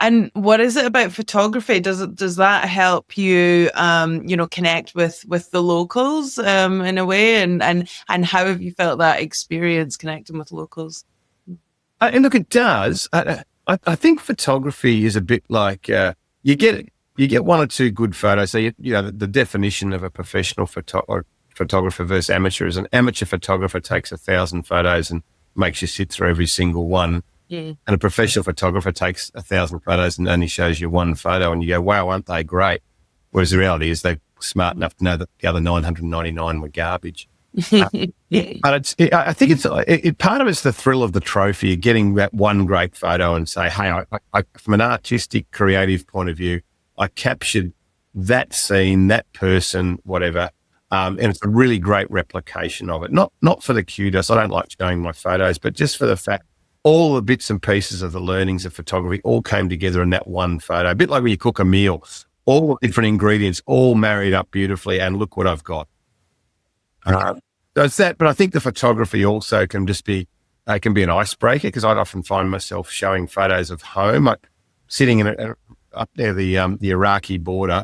And what is it about photography? Does that help you, connect with the locals, in a way? And how have you felt that experience connecting with locals? And look, it does. I think photography is a bit like you get one or two good photos. So the definition of a professional photographer versus amateur is an amateur photographer takes 1,000 photos and makes you sit through every single one. Yeah. And a professional photographer takes 1,000 photos and only shows you one photo, and you go, "Wow, aren't they great?" Whereas the reality is they're smart enough to know that the other 999 were garbage. But I think part of it's the thrill of the trophy, getting that one great photo and say, "Hey, I from an artistic, creative point of view, I captured that scene, that person, whatever." And it's a really great replication of it. Not for the kudos. I don't like showing my photos, but just for the fact all the bits and pieces of the learnings of photography all came together in that one photo. A bit like when you cook a meal, all the different ingredients all married up beautifully, and look what I've got. So it's that, but I think the photography also can just be, can be an icebreaker, because I'd often find myself showing photos of home, like sitting up near the Iraqi border,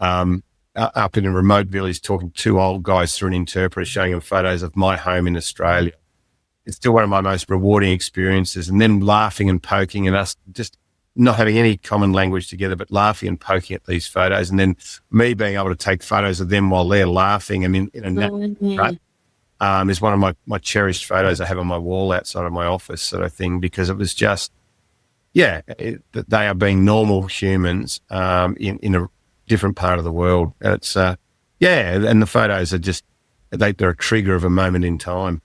up in a remote village, talking to two old guys through an interpreter, showing them photos of my home in Australia. It's still one of my most rewarding experiences. And then laughing and poking, and us just not having any common language together, but laughing and poking at these photos. And then me being able to take photos of them while they're laughing and in a natural state, is one of my cherished photos I have on my wall outside of my office, sort of thing, because it was just, they are being normal humans in a different part of the world. It's and the photos are just, they're a trigger of a moment in time.